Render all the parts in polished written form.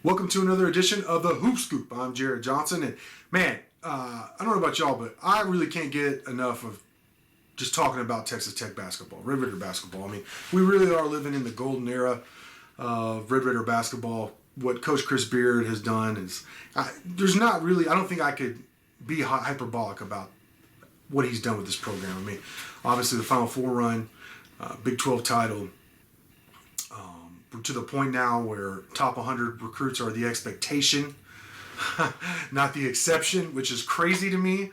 Welcome to another edition of the Hoop Scoop. I'm Jarret Johnson, and man, I don't know about y'all, but I really can't get enough of just talking about Texas Tech basketball, Red Raider basketball. I mean, we really are living in the golden era of Red Raider basketball. What Coach Chris Beard has done is, there's not really, I don't think I could be hyperbolic about what he's done with this program. I mean, obviously the Final Four run, Big 12 title, we're to the point now where top 100 recruits are the expectation, not the exception, which is crazy to me.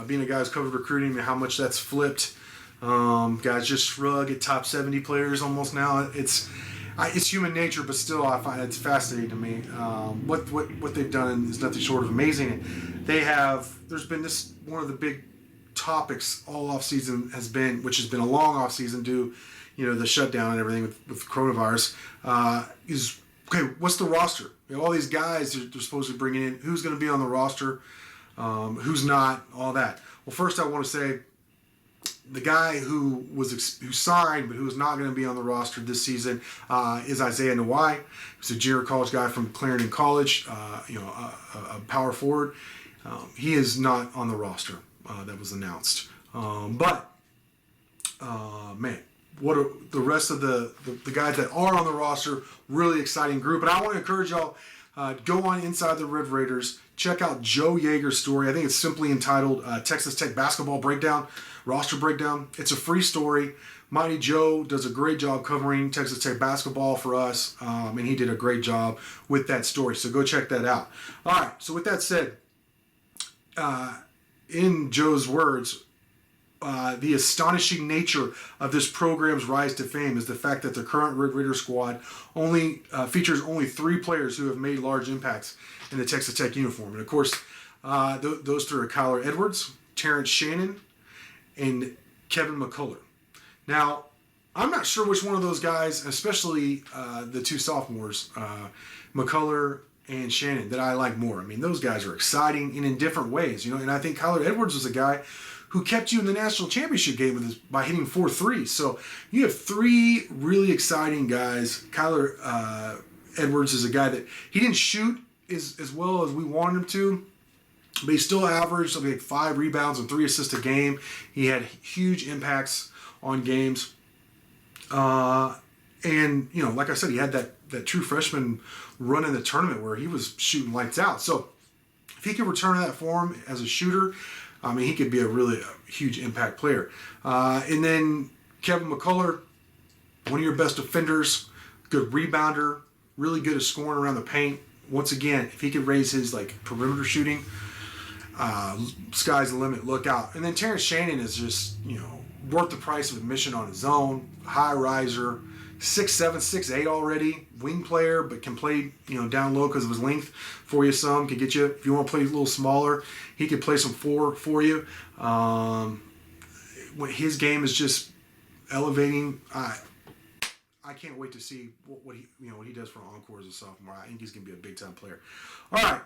Being a guy who's covered recruiting and how much that's flipped. Guys just shrug at top 70 players almost now. It's human nature, but still I find it's fascinating to me. What they've done is nothing short of amazing. There's been this, one of the big topics all off season which has been a long off season due, the shutdown and everything with coronavirus, is, okay, what's the roster? All these guys they're supposed to be bringing in, who's going to be on the roster, who's not, all that. Well, first I want to say the guy who signed but who is not going to be on the roster this season is Isaiah Nwai. He's a junior college guy from Clarendon College, a power forward. He is not on the roster that was announced. Man, what are the rest of the guys that are on the roster? Really exciting group. And I want to encourage y'all, go on Inside the Red Raiders. Check out Joe Yeager's story. I think it's simply entitled Texas Tech Basketball Breakdown, Roster Breakdown. It's a free story. Mighty Joe does a great job covering Texas Tech basketball for us, and he did a great job with that story. So go check that out. All right, so with that said, in Joe's words, the astonishing nature of this program's rise to fame is the fact that the current Red Raider squad features only 3 players who have made large impacts in the Texas Tech uniform. And of course, those 3 are Kyler Edwards, Terrence Shannon, and Kevin McCullough. Now, I'm not sure which one of those guys, especially the 2 sophomores, McCullough and Shannon, that I like more. I mean, those guys are exciting and in different ways, and I think Kyler Edwards was a guy who kept you in the national championship game by hitting 4 threes. So you have 3 really exciting guys. Kyler Edwards is a guy that he didn't shoot as well as we wanted him to, but he still averaged something like 5 rebounds and 3 assists a game. He had huge impacts on games. And, like I said, he had that true freshman run in the tournament where he was shooting lights out. So if he could return to that form as a shooter, I mean, he could be a really huge impact player. And then Kevin McCullough, one of your best defenders, good rebounder, really good at scoring around the paint. Once again, if he could raise his perimeter shooting, sky's the limit. Look out. And then Terrence Shannon is just worth the price of admission on his own. High riser, 6'7", 6'8" already. Wing player, but can play down low because of his length for you some. Can get you, if you want to play a little smaller, he can play some 4 for you. His game is just elevating. I can't wait to see what he does for Encore as a sophomore. I think he's going to be a big time player. All right,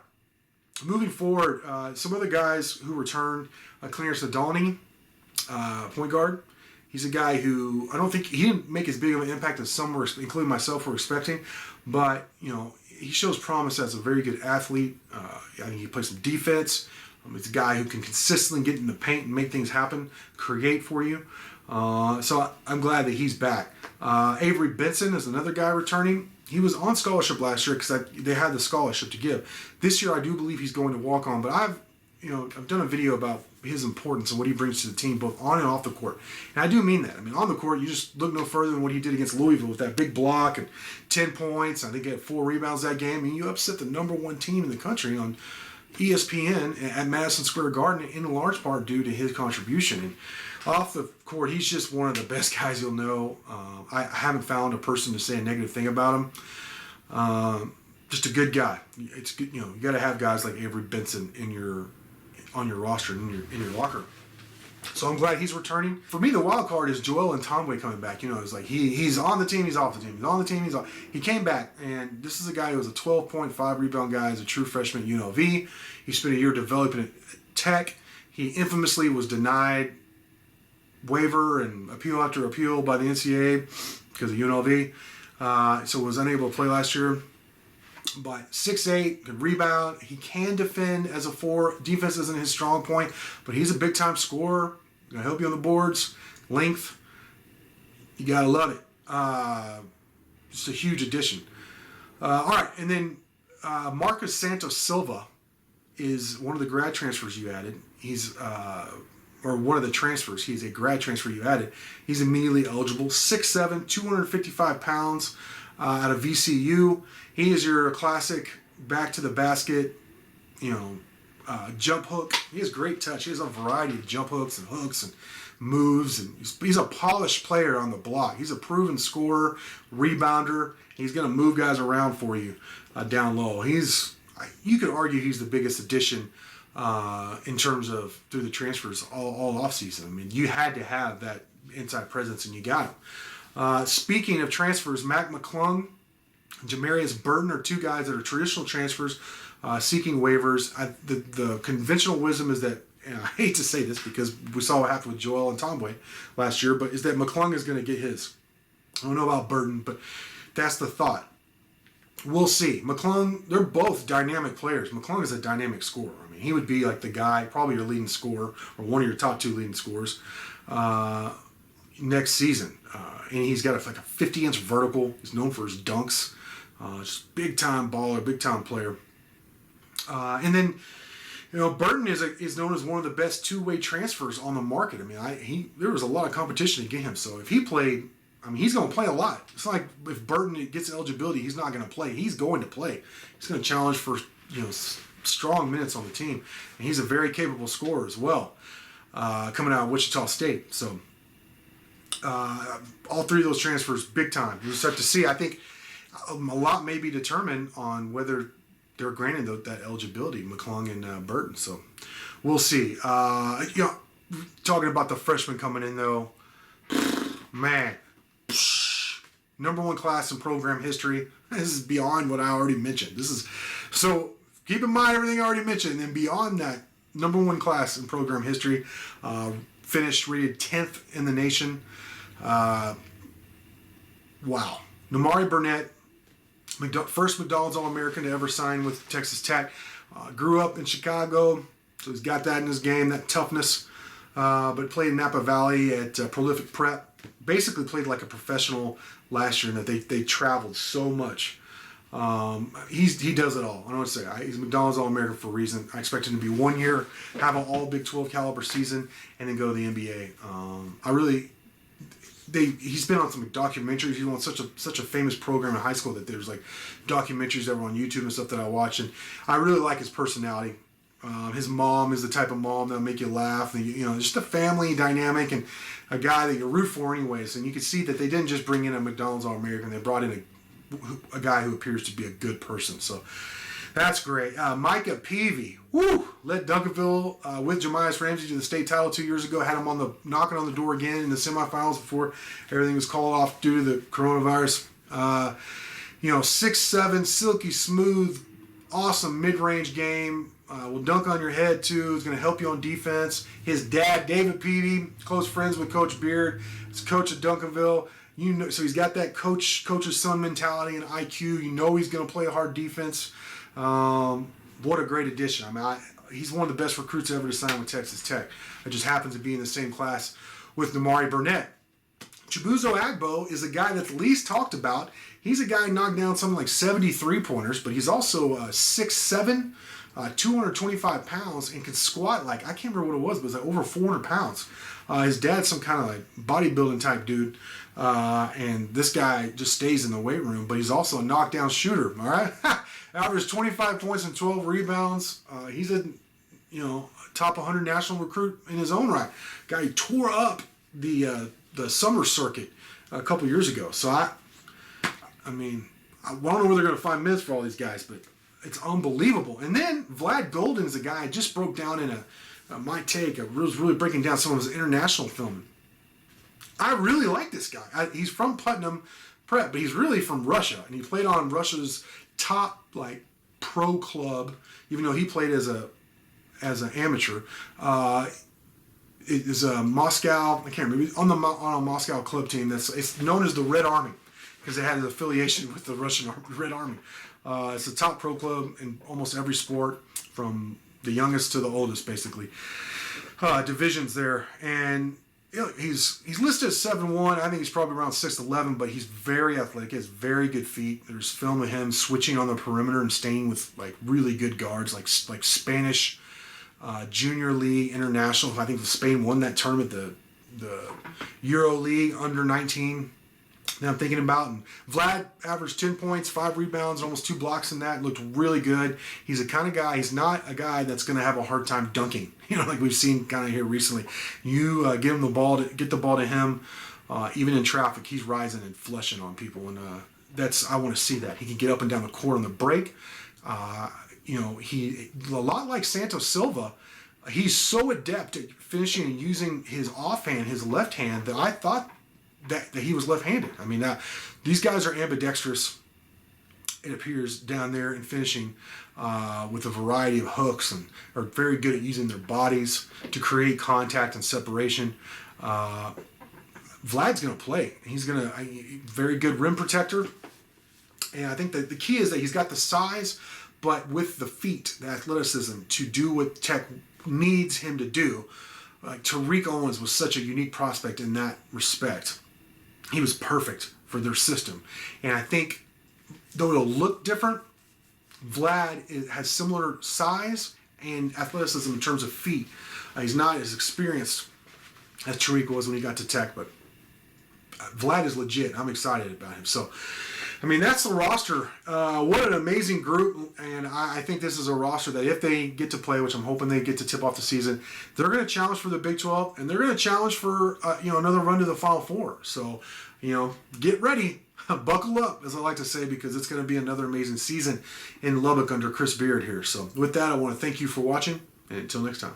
moving forward, some other guys who returned. Clarence Adolny, point guard. He's a guy who I don't think he didn't make as big of an impact as some were, including myself, were expecting, but he shows promise as a very good athlete. I think he plays some defense. He's a guy who can consistently get in the paint and make things happen, create for you. So I'm glad that he's back. Avery Benson is another guy returning. He was on scholarship last year because they had the scholarship to give. This year I do believe he's going to walk on, but I've done a video about his importance and what he brings to the team, both on and off the court. And I do mean that. I mean, on the court, you just look no further than what he did against Louisville with that big block and 10 points. I think he had 4 rebounds that game. And you upset the number 1 team in the country on ESPN at Madison Square Garden, in large part due to his contribution. And off the court, he's just one of the best guys you'll know. I haven't found a person to say a negative thing about him. Just a good guy. It's good, you got to have guys like Avery Benson on your roster and in your locker. So I'm glad he's returning. For me, the wild card is Joel Ntombwe coming back. It's like he's on the team, he's off the team. He's on the team, he's off. He came back, and this is a guy who was a 12.5 rebound guy as a true freshman at UNLV. He spent a year developing at Tech. He infamously was denied waiver and appeal after appeal by the NCAA because of UNLV. So was unable to play last year. But 6'8", can rebound. He can defend as a 4. Defense isn't his strong point, but he's a big-time scorer. Going to help you on the boards. Length, you got to love it. Just a huge addition. All right, and then Marcus Santos Silva is one of the grad transfers you added. He's or one of the transfers. He's a grad transfer you added. He's immediately eligible. 6'7", 255 pounds out of VCU. He is your classic back to the basket, jump hook. He has great touch. He has a variety of jump hooks and hooks and moves, and he's a polished player on the block. He's a proven scorer, rebounder. He's going to move guys around for you down low. You could argue he's the biggest addition in terms of through the transfers all offseason. I mean, you had to have that inside presence, and you got him. Speaking of transfers, Mac McClung, Jamarius Burton are two guys that are traditional transfers seeking waivers. The conventional wisdom is that, and I hate to say this because we saw what happened with Joel and Tomboy last year, but is that McClung is going to get his. I don't know about Burton, but that's the thought. We'll see. McClung, they're both dynamic players. McClung is a dynamic scorer. I mean, he would be like the guy, probably your leading scorer, or one of your top 2 leading scorers next season. And he's got like a 50-inch vertical. He's known for his dunks. Just big-time baller, big-time player. And then, Burton is known as one of the best 2-way transfers on the market. I mean, there was a lot of competition to get him. So if he played, he's going to play a lot. It's not like if Burton gets eligibility, he's not going to play. He's going to play. He's going to challenge for strong minutes on the team, and he's a very capable scorer as well. Coming out of Wichita State, so all 3 of those transfers, big time. You start to see. I think a lot may be determined on whether they're granted that eligibility, McClung and Burton. So we'll see. Talking about the freshmen coming in though, man, number 1 class in program history. This is beyond what I already mentioned. So keep in mind everything I already mentioned, and then beyond that, number 1 class in program history, finished rated 10th in the nation. Wow. Namari Burnett, first McDonald's All-American to ever sign with Texas Tech. Grew up in Chicago, so he's got that in his game, that toughness. But played in Napa Valley at Prolific Prep. Basically played like a professional last year, and that they traveled so much. He does it all. I don't want to say he's McDonald's All-American for a reason. I expect him to be 1 year, have an all Big 12 caliber season, and then go to the NBA. He's been on some documentaries. He's on such a famous program in high school that there's like documentaries that were on YouTube and stuff that I watch, and I really like his personality. His mom is the type of mom that'll make you laugh. And, just a family dynamic and a guy that you root for anyways. And you can see that they didn't just bring in a McDonald's All-American. They brought in a guy who appears to be a good person. So that's great. Micah Peavy, led Duncanville with Jemias Ramsey to the state title 2 years ago. Had him knocking on the door again in the semifinals before everything was called off due to the coronavirus. 6'7", silky smooth, awesome mid-range game. Will dunk on your head too. Is going to help you on defense. His dad, David Peavy, close friends with Coach Beard. He's coach at Duncanville. So he's got that coach's son mentality and IQ. He's going to play a hard defense. What a great addition. He's one of the best recruits ever to sign with Texas Tech. It just happens to be in the same class with Namari Burnett. Chibuzo Agbo is a guy that's least talked about. He's a guy who knocked down something like 73 pointers, but he's also 6'7", 225 pounds, and can squat I can't remember what it was, but it was like over 400 pounds. His dad's some kind of like bodybuilding type dude, and this guy just stays in the weight room, but he's also a knockdown shooter, all right? Averaged 25 points and 12 rebounds. He's a top 100 national recruit in his own right. Guy who tore up the summer circuit a couple years ago. So I don't know where they're going to find minutes for all these guys, but it's unbelievable. And then Vlad Golden is a guy I just broke down in my take. I was really breaking down some of his international filming. I really like this guy. He's from Putnam Prep, but he's really from Russia, and he played on Russia's top pro club, even though he played as an amateur. It is Moscow. I can't remember, on a Moscow club team. It's known as the Red Army because it had an affiliation with the Russian Red Army. It's the top pro club in almost every sport, from the youngest to the oldest, basically. Divisions there, and he's listed as 7'1". I think he's probably around 6'11", but he's very athletic. He has very good feet. There's film of him switching on the perimeter and staying with like really good guards, like Spanish Junior League International. I think Spain won that tournament, the Euro League under 19. That I'm thinking about. And Vlad averaged 10 points, 5 rebounds, almost 2 blocks in that. Looked really good. He's the kind of guy. He's not a guy that's going to have a hard time dunking. Like we've seen kind of here recently. You get the ball to him, even in traffic. He's rising and flushing on people, and I want to see that. He can get up and down the court on the break. He a lot like Santos Silva. He's so adept at finishing and using his offhand, his left hand, that I thought that he was left-handed. I mean, these guys are ambidextrous, it appears, down there in finishing with a variety of hooks, and are very good at using their bodies to create contact and separation. Vlad's going to play. He's going to very good rim protector, and I think that the key is that he's got the size, but with the feet, the athleticism to do what Tech needs him to do. Like Tariq Owens was such a unique prospect in that respect. He was perfect for their system. And I think, though it'll look different, Vlad has similar size and athleticism in terms of feet. He's not as experienced as Tariq was when he got to Tech, but Vlad is legit. I'm excited about him. So, I mean, that's the roster. What an amazing group. And I think this is a roster that if they get to play, which I'm hoping they get to tip off the season, they're going to challenge for the Big 12, and they're going to challenge for another run to the Final Four. So, get ready. Buckle up, as I like to say, because it's going to be another amazing season in Lubbock under Chris Beard here. So with that, I want to thank you for watching, and until next time.